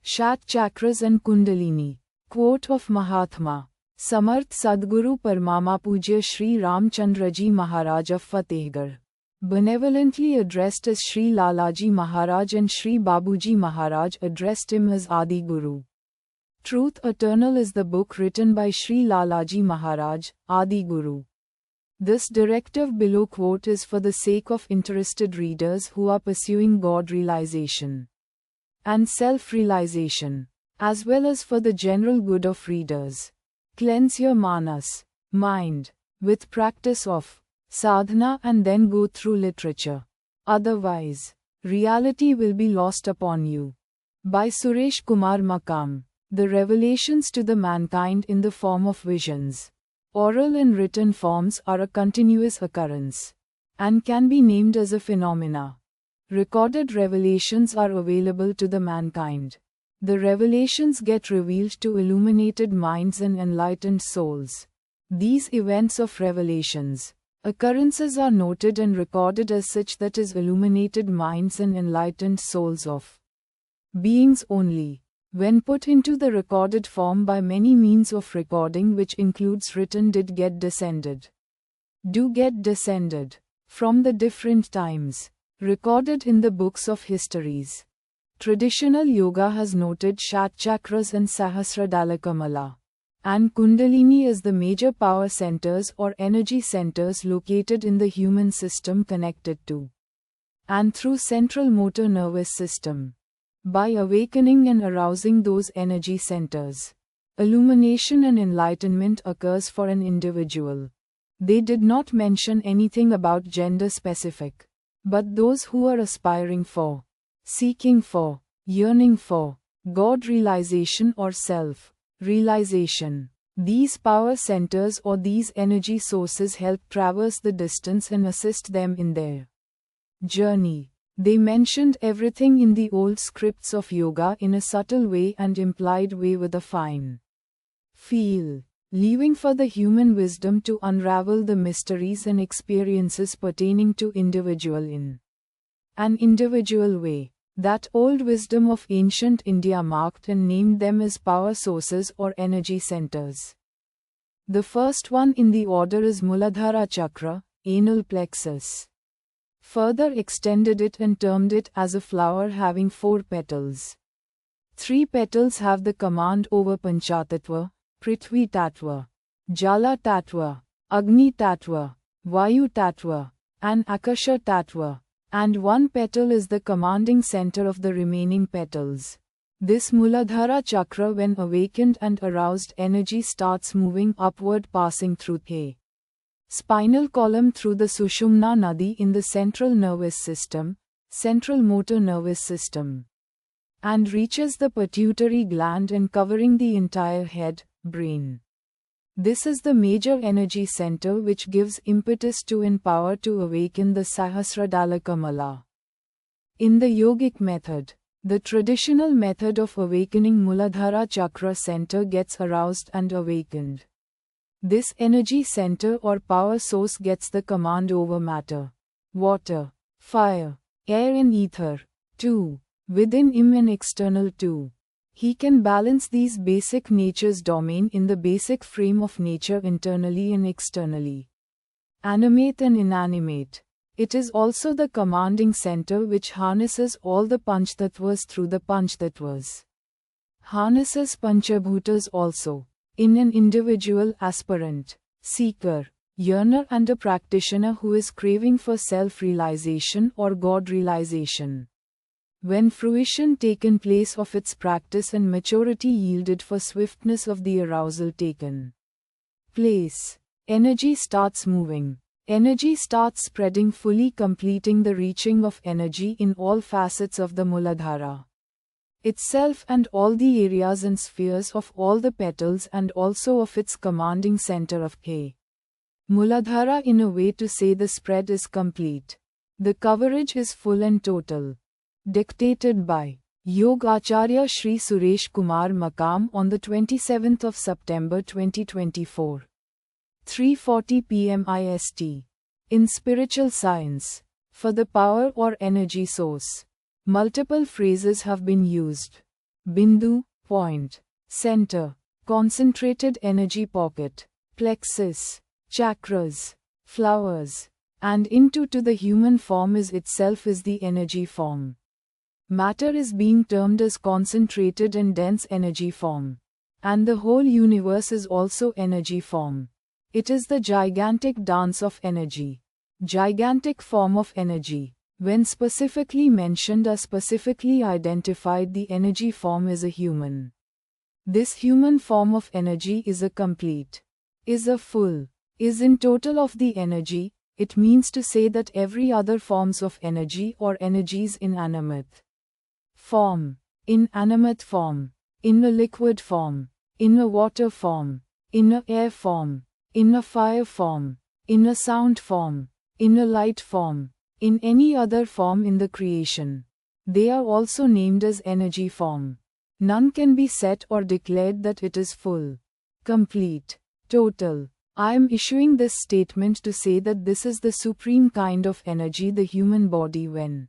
Shat Chakras and Kundalini. Quote of Mahatma Samarth Sadguru Parmama Pujya Shri Ram Chandraji Maharaj of Fatehgarh. Benevolently addressed as Shri Lalaji Maharaj and Shri Babuji Maharaj addressed him as Adi Guru. Truth Eternal is the book written by Shri Lalaji Maharaj, Adi Guru. This directive below quote is for the sake of interested readers who are pursuing God realization and self-realization, as well as for the general good of readers. Cleanse your manas, mind, with practice of sadhana and then go through literature. Otherwise, reality will be lost upon you. By Suresh Kumar Makam. The revelations to the mankind in the form of visions, oral and written forms, are a continuous occurrence and can be named as a phenomena. Recorded revelations are available to the mankind. The revelations get revealed to illuminated minds and enlightened souls. These events of revelations, occurrences are noted and recorded as such that is illuminated minds and enlightened souls of beings only. When put into the recorded form by many means of recording, which includes written, do get descended from the different times, recorded in the books of histories. Traditional yoga has noted Shat Chakras and Sahasradalakamala and Kundalini as the major power centers or energy centers located in the human system connected to and through central motor nervous system. By awakening and arousing those energy centers, illumination and enlightenment occurs for an individual. They did not mention anything about gender specific, but those who are aspiring for, seeking for, yearning for God realization or self-realization. These power centers or these energy sources help traverse the distance and assist them in their journey. They mentioned everything in the old scripts of yoga in a subtle way and implied way with a fine feel, leaving for the human wisdom to unravel the mysteries and experiences pertaining to individual in an individual way. That old wisdom of ancient India marked and named them as power sources or energy centers. The first one in the order is Muladhara Chakra, anal plexus. Further extended it and termed it as a flower having 4 petals. 3 petals have the command over Panchatattva, Prithvi Tattva, Jala Tattva, Agni Tattva, Vayu Tattva, and Akasha Tattva, and 1 petal is the commanding center of the remaining petals. This Muladhara Chakra, when awakened and aroused, energy starts moving upward, passing through the spinal column through the Sushumna Nadi in the central nervous system, central motor nervous system, and reaches the pituitary gland and covering the entire head, brain. This is the major energy center which gives impetus to and power to awaken the Sahasradalakamala. In the yogic method, the traditional method of awakening Muladhara Chakra center gets aroused and awakened. This energy center or power source gets the command over matter, water, fire, air and ether, too, within him and external too. He can balance these basic nature's domain in the basic frame of nature internally and externally, animate and inanimate. It is also the commanding center which harnesses all the Panchtattvas through the Panchtattvas. Harnesses Panchabhutas also. In an individual aspirant, seeker, yearner and a practitioner who is craving for self-realization or God realization. When fruition taken place of its practice and maturity yielded for swiftness of the arousal taken place, energy starts moving. Energy starts spreading, fully completing the reaching of energy in all facets of the Muladhara itself and all the areas and spheres of all the petals and also of its commanding center of K. Muladhara. In a way to say, the spread is complete. The coverage is full and total. Dictated by Yoga Acharya Shri Suresh Kumar Makam on the 27th of September 2024. 3:40 p.m. IST. In spiritual science, for the power or energy source, multiple phrases have been used. Bindu, point, center, concentrated energy pocket, plexus, chakras, flowers, and into to the human form is itself is the energy form. Matter is being termed as concentrated and dense energy form. And the whole universe is also energy form. It is the gigantic dance of energy. Gigantic form of energy. When specifically mentioned or specifically identified, the energy form is a human. This human form of energy is a complete, is a full, is in total of the energy. It means to say that every other forms of energy or energies inanimate form, inanimate form, in a liquid form, in a water form, in a air form, in a fire form, in a sound form, in a light form, in any other form in the creation. They are also named as energy form. None can be said or declared that it is full, complete, total. I am issuing this statement to say that this is the supreme kind of energy, the human body, when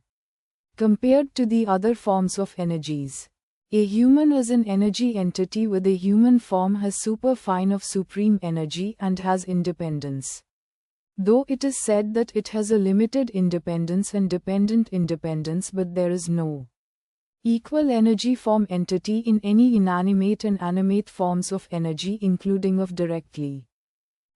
compared to the other forms of energies. A human is an energy entity with a human form, has superfine of supreme energy and has independence. Though it is said that it has a limited independence and dependent independence, but there is no equal energy form entity in any inanimate and animate forms of energy, including of directly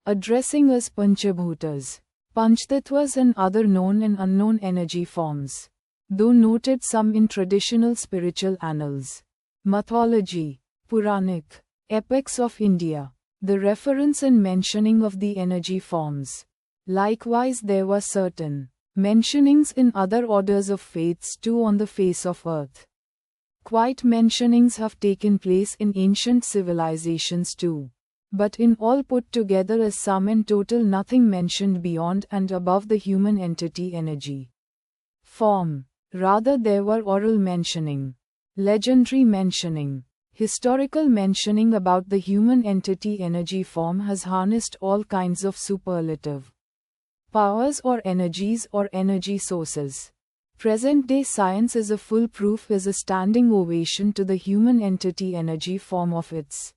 addressing as Panchabhutas, Panchtattvas and other known and unknown energy forms. Though noted some in traditional spiritual annals, mythology, Puranic, epics of India, the reference and mentioning of the energy forms. Likewise there were certain mentionings in other orders of faiths too on the face of earth. Quite mentionings have taken place in ancient civilizations too. But in all put together as sum and total, nothing mentioned beyond and above the human entity energy form. Rather there were oral mentioning, legendary mentioning, historical mentioning about the human entity energy form has harnessed all kinds of superlative powers or energies or energy sources. Present-day science is a full proof, is a standing ovation to the human entity energy form of its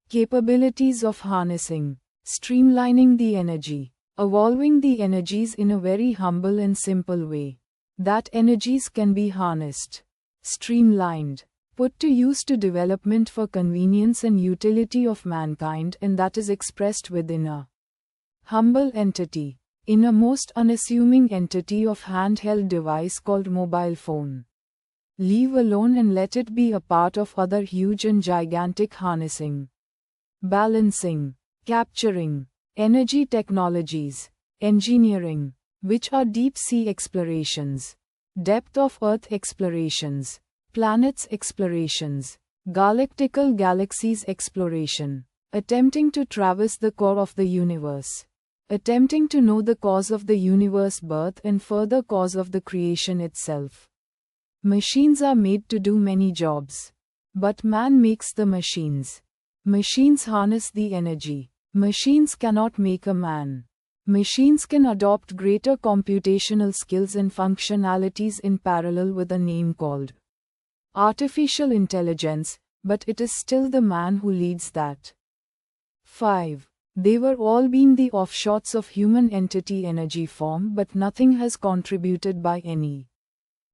capabilities of harnessing, streamlining the energy, evolving the energies in a very humble and simple way. That energies can be harnessed, streamlined, put to use to development for convenience and utility of mankind, and that is expressed within a humble entity, in a most unassuming entity of handheld device called mobile phone. Leave alone and let it be a part of other huge and gigantic harnessing, balancing, capturing, energy technologies, engineering, which are deep sea explorations, depth of earth explorations, planets explorations, galactical galaxies exploration, attempting to traverse the core of the universe, attempting to know the cause of the universe birth and further cause of the creation itself. Machines are made to do many jobs, but man makes the machines. Machines harness the energy. Machines cannot make a man. Machines can adopt greater computational skills and functionalities in parallel with a name called artificial intelligence, but it is still the man who leads that. 5. They were all been the offshoots of human entity energy form, but nothing has contributed by any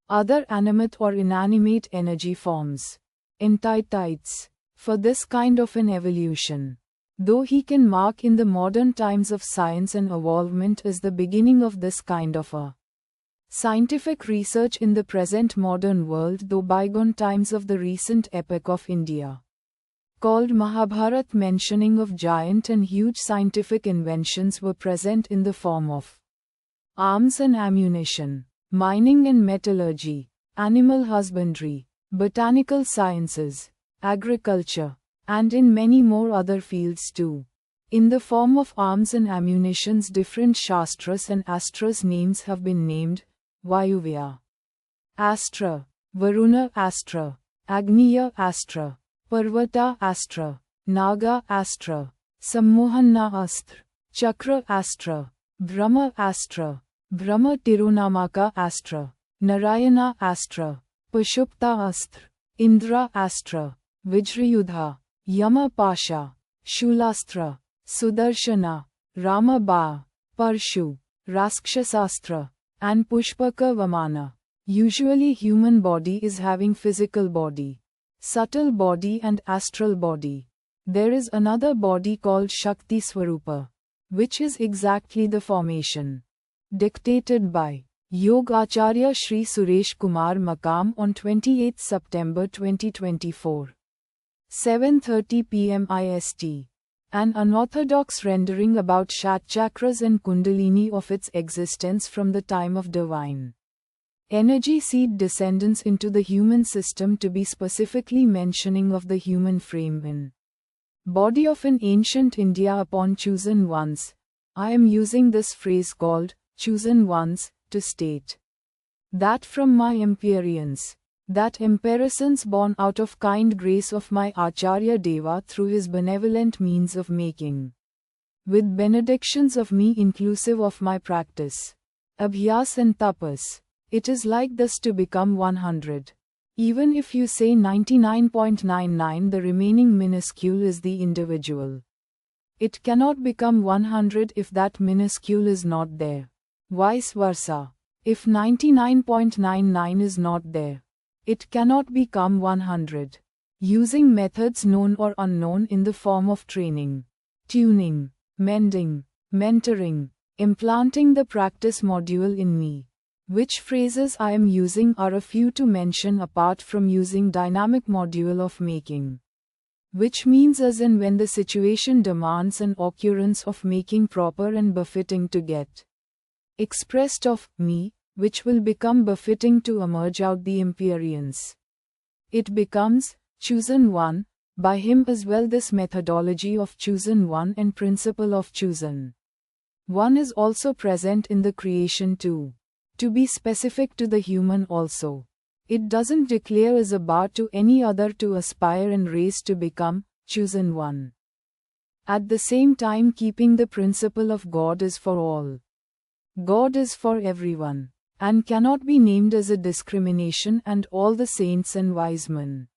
other animate or inanimate energy forms, entities, for this kind of an evolution. Though he can mark in the modern times of science and evolvement as the beginning of this kind of a scientific research in the present modern world, though bygone times of the recent epoch of India, called Mahabharat, mentioning of giant and huge scientific inventions were present in the form of arms and ammunition, mining and metallurgy, animal husbandry, botanical sciences, agriculture, and in many more other fields too. In the form of arms and ammunitions, different Shastras and Astras names have been named: Vayuvya Astra, Varuna Astra, Agniya Astra, Parvata Astra, Naga Astra, Sammohana Astra, Chakra Astra, Brahma Astra, Brahma Tirunamaka Astra, Narayana Astra, Pashupta Astra, Indra Astra, Vijrayudha, Yama Pasha, Shulastra, Sudarshana, Rama Ba, Parshu, Rakshasastra, and Pushpaka Vamana. Usually human body is having physical body, subtle body and astral body. There is another body called Shakti Swarupa, which is exactly the formation dictated by Yogacharya Shri Suresh Kumar Makam on 28 September 2024. 7:30 p.m. IST. An unorthodox rendering about chakras and Kundalini of its existence from the time of divine energy seed descendants into the human system, to be specifically mentioning of the human frame in body of an ancient India upon chosen ones. I am using this phrase called chosen ones to state that from my experience, that emperisons born out of kind grace of my Acharya Deva through his benevolent means of making, with benedictions of me inclusive of my practice, abhyas and tapas, it is like this to become 100. Even if you say 99.99, the remaining minuscule is the individual. It cannot become 100 if that minuscule is not there. Vice versa. If 99.99 is not there, it cannot become 100. Using methods known or unknown in the form of training, tuning, mending, mentoring, implanting the practice module in me. Which phrases I am using are a few to mention apart from using dynamic module of making. Which means as and when the situation demands an occurrence of making proper and befitting to get expressed of me, which will become befitting to emerge out the experience. It becomes chosen one, by him as well. This methodology of chosen one and principle of chosen one is also present in the creation too. To be specific to the human also, it doesn't declare as a bar to any other to aspire and raise to become chosen one. At the same time, keeping the principle of God is for all. God is for everyone, and cannot be named as a discrimination, and all the saints and wise men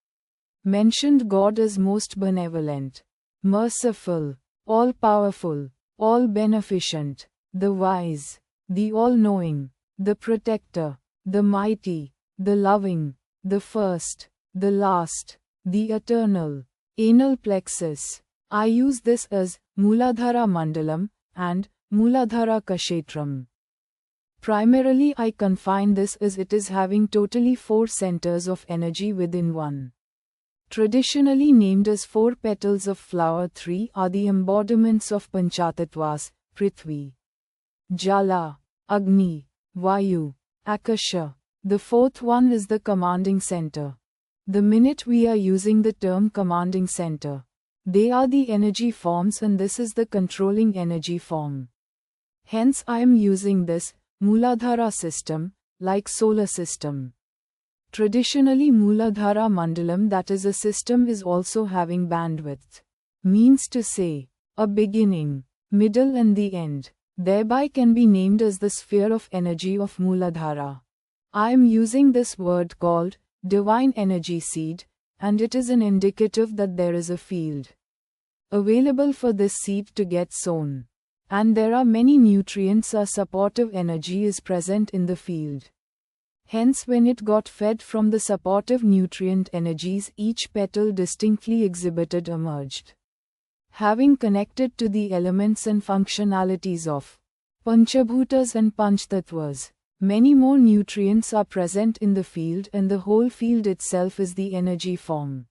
mentioned God as most benevolent, merciful, all-powerful, all-beneficent, the wise, the all-knowing, the protector, the mighty, the loving, the first, the last, the eternal, anal plexus. I use this as Mooladhara Mandalam and Mooladhara Kshetram. Primarily I confine this as it is having totally 4 centers of energy within one. Traditionally named as 4 petals of flower, 3 are the embodiments of Panchatatvas, Prithvi, Jala, Agni, Vayu, Akasha. The 4th one is the commanding center. The minute we are using the term commanding center, they are the energy forms, and this is the controlling energy form. Hence I am using this Mooladhara system, like solar system. Traditionally Mooladhara Mandalam, that is a system, is also having bandwidth. Means to say, a beginning, middle and the end. Thereby can be named as the sphere of energy of Mooladhara. I am using this word called divine energy seed, and it is an indicative that there is a field available for this seed to get sown. And there are many nutrients or supportive energy is present in the field. Hence when it got fed from the supportive nutrient energies, each petal distinctly exhibited emerged, having connected to the elements and functionalities of Panchabhutas and Panchtattvas. Many more nutrients are present in the field, and the whole field itself is the energy form.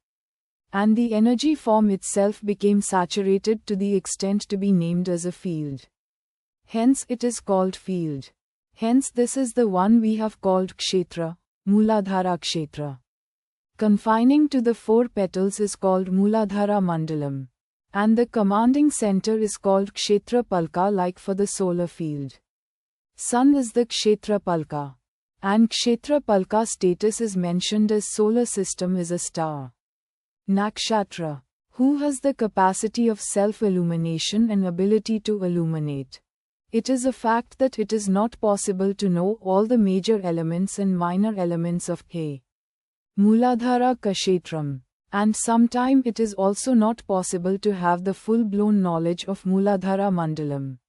And the energy form itself became saturated to the extent to be named as a field. Hence it is called field. Hence this is the one we have called Kshetra, Mooladhara Kshetra. Confining to the 4 petals is called Mooladhara Mandalam. And the commanding center is called Kshetra Palka, like for the solar field. Sun is the Kshetra Palka. And Kshetra Palka status is mentioned as solar system is a star. Nakshatra, who has the capacity of self-illumination and ability to illuminate. It is a fact that it is not possible to know all the major elements and minor elements of He. Mooladhara Kshetram. And sometime it is also not possible to have the full-blown knowledge of Mooladhara Mandalam.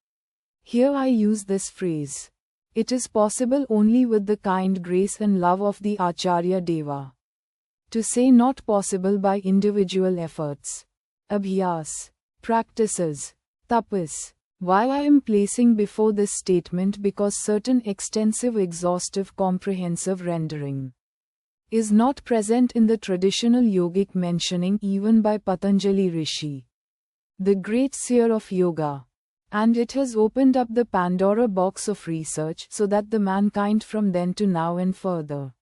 Here I use this phrase. It is possible only with the kind grace and love of the Acharya Deva. To say not possible by individual efforts. Abhyas. Practices. Tapas. Why I am placing before this statement because certain extensive, exhaustive, comprehensive rendering is not present in the traditional yogic mentioning even by Patanjali Rishi, the great seer of yoga. And it has opened up the Pandora box of research so that the mankind from then to now and further.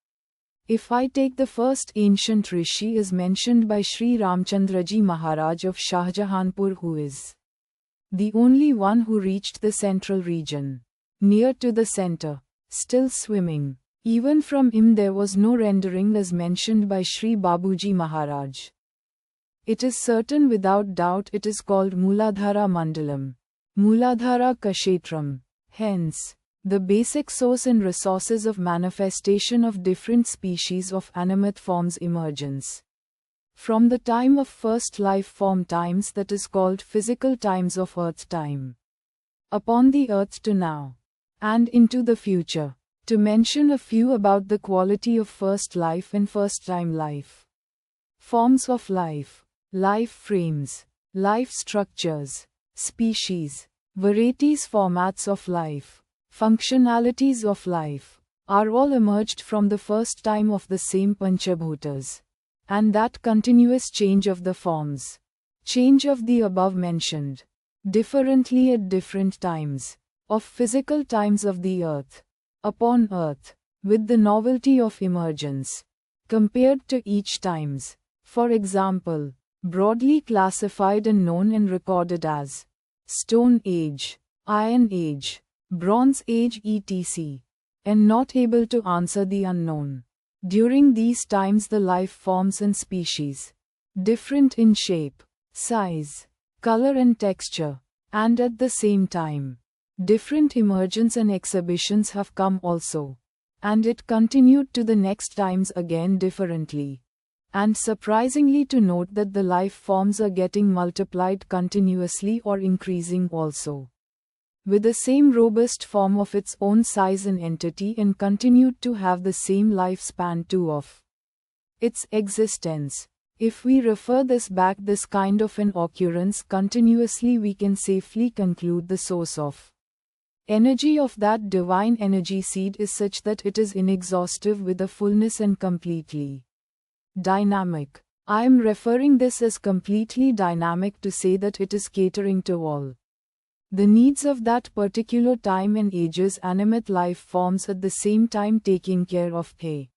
If I take the first ancient Rishi is mentioned by Shri Chandraji Maharaj of Shahjahanpur, who is the only one who reached the central region, near to the center, still swimming. Even from him there was no rendering as mentioned by Shri Babuji Maharaj. It is certain without doubt it is called Mooladhara Mandalam, Mooladhara Kshetram. Hence, the basic source and resources of manifestation of different species of animate forms emergence. From the time of first life form times, that is called physical times of earth time, upon the earth to now, and into the future. To mention a few about the quality of first life and first time life. Forms of life, life frames, life structures, species, varieties, formats of life, functionalities of life, are all emerged from the first time of the same Panchabhutas. And that continuous change of the forms, change of the above mentioned, differently at different times, of physical times of the earth, upon earth, with the novelty of emergence, compared to each times, for example, broadly classified and known and recorded as Stone Age, Iron Age, Bronze Age etc., and not able to answer the unknown. During these times the life forms and species, different in shape, size, color and texture, and at the same time, different emergence and exhibitions have come also. And it continued to the next times again differently. And surprisingly to note that the life forms are getting multiplied continuously or increasing also, with the same robust form of its own size and entity, and continued to have the same lifespan too of its existence. If we refer this back, this kind of an occurrence continuously, we can safely conclude the source of energy of that divine energy seed is such that it is inexhaustive with a fullness and completely dynamic. I am referring this as completely dynamic to say that it is catering to all the needs of that particular time and age's animate life forms, at the same time taking care of a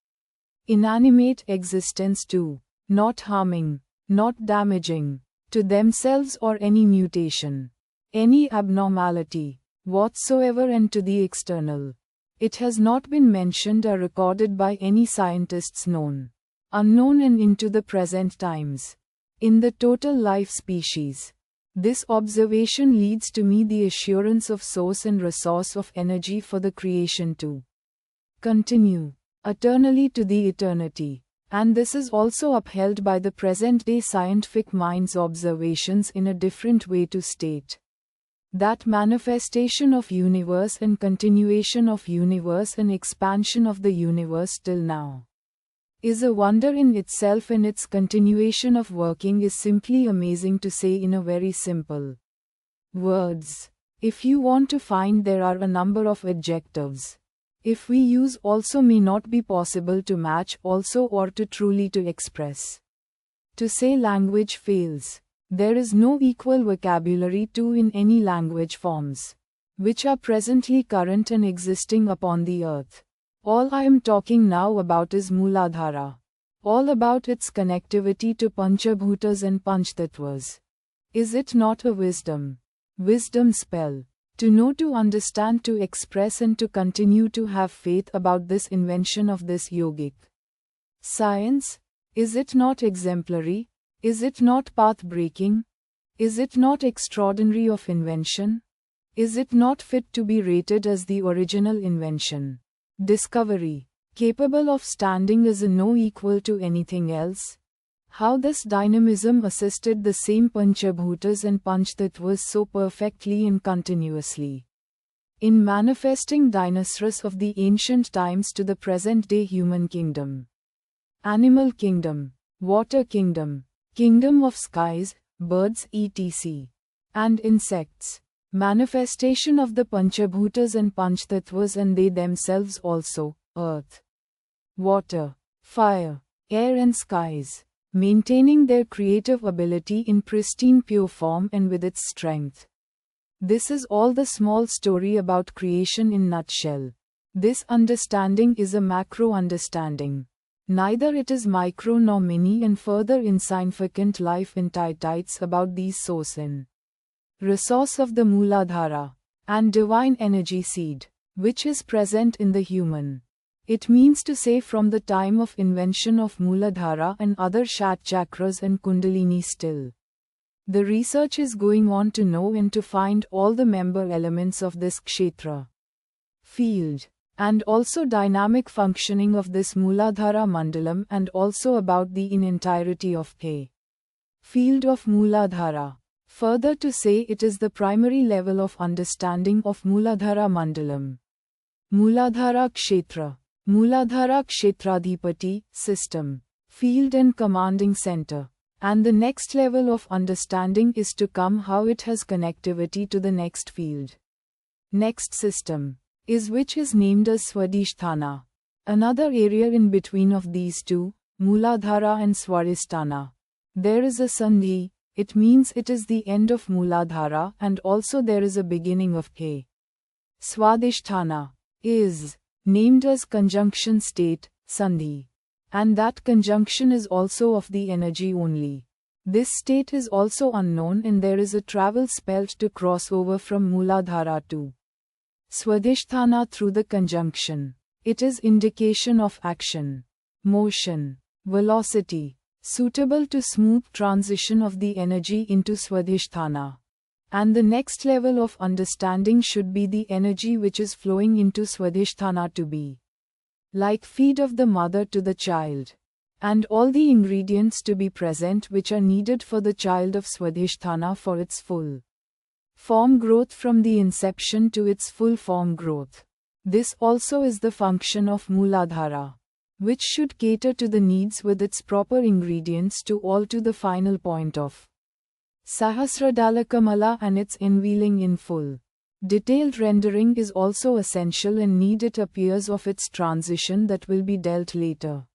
inanimate existence too, not harming, not damaging to themselves or any mutation, any abnormality whatsoever, and to the external. It has not been mentioned or recorded by any scientists known, unknown, and into the present times, in the total life species. This observation leads to me the assurance of source and resource of energy for the creation to continue eternally to the eternity. And this is also upheld by the present-day scientific mind's observations in a different way to state that manifestation of universe and continuation of universe and expansion of the universe till now is a wonder in itself, and its continuation of working is simply amazing, to say in a very simple words. If you want to find, there are a number of adjectives. If we use also may not be possible to match also or to truly to express. To say language fails. There is no equal vocabulary too in any language forms, which are presently current and existing upon the earth. All I am talking now about is Mooladhara. All about its connectivity to Panchabhutas and Panchtattvas. Is it not a wisdom? Wisdom spell. To know, to understand, to express, and to continue to have faith about this invention of this yogic science? Is it not exemplary? Is it not path-breaking? Is it not extraordinary of invention? Is it not fit to be rated as the original invention, discovery, capable of standing as a no equal to anything else. How this dynamism assisted the same Panchabhutas and Panchtattvas so perfectly and continuously in manifesting dinosaurs of the ancient times to the present-day human kingdom, animal kingdom, water kingdom, kingdom of skies, birds etc., and insects. Manifestation of the Panchabhutas and Panchtattvas and they themselves also, earth, water, fire, air and skies, maintaining their creative ability in pristine pure form and with its strength. This is all the small story about creation in nutshell. This understanding is a macro understanding. Neither it is micro nor mini and further insignificant life entities about these source and resource of the Mooladhara and divine energy seed, which is present in the human. It means to say from the time of invention of Mooladhara and other Shat chakras and Kundalini still. The research is going on to know and to find all the member elements of this kshetra field, and also dynamic functioning of this Mooladhara Mandalam and also about the in entirety of the field of Mooladhara. Further to say it is the primary level of understanding of Mooladhara Mandalam. Mooladhara Kshetra, Mooladhara Kshetradhipati, system, field and commanding center. And the next level of understanding is to come how it has connectivity to the next field. Next system is which is named as Swadhisthana. Another area in between of these two, Mooladhara and Swadhisthana. There is a Sandhi, it means it is the end of Mooladhara and also there is a beginning of K. Swadhisthana is named as conjunction state, Sandhi. And that conjunction is also of the energy only. This state is also unknown and there is a travel spelt to cross over from Mooladhara to Swadhisthana through the conjunction. It is indication of action, motion, velocity, suitable to smooth transition of the energy into Swadhisthana. And the next level of understanding should be the energy which is flowing into Swadhisthana to be like feed of the mother to the child, and all the ingredients to be present which are needed for the child of Swadhisthana for its full form growth from the inception to its full form growth. This also is the function of Mooladhara, which should cater to the needs with its proper ingredients to all to the final point of Sahasradalakamala and its unveiling in full. Detailed rendering is also essential and need it appears of its transition that will be dealt later.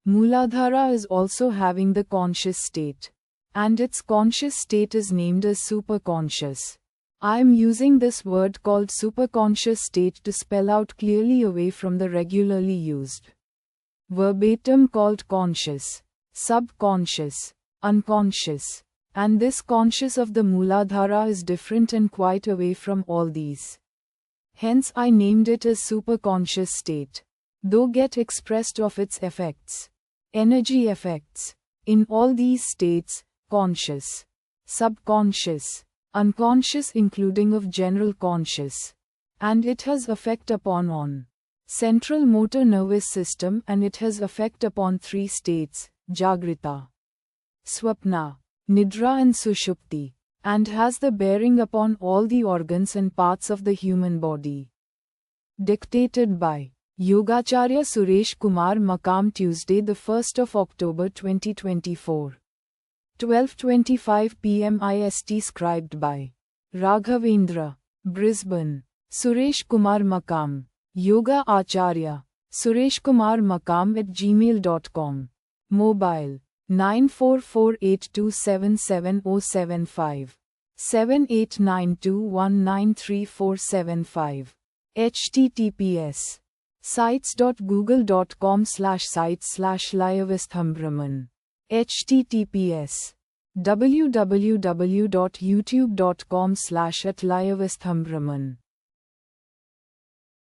Mooladhara is also having the conscious state, and its conscious state is named as superconscious. I am using this word called superconscious state to spell out clearly away from the regularly used verbatim called conscious, subconscious, unconscious. And this conscious of the Mooladhara is different and quite away from all these. Hence I named it as superconscious state. Though get expressed of its effects, energy effects, in all these states, conscious, subconscious, unconscious including of general conscious. And it has effect upon on central motor nervous system and it has effect upon three states, Jagrita, Swapna, Nidra and Sushupti, and has the bearing upon all the organs and parts of the human body. Dictated by Yogacharya Suresh Kumar Makam, Tuesday the 1st of October 2024. 12:25 p.m. IST. Scribed by Raghavendra, Brisbane. Suresh Kumar Makam, Yoga Acharya, Suresh Kumar Makam at gmail.com. Mobile 9448277075 7892193475. https sites.google.com/sites/liavesthambhraman. https www.youtube.com/@liavesthambhraman.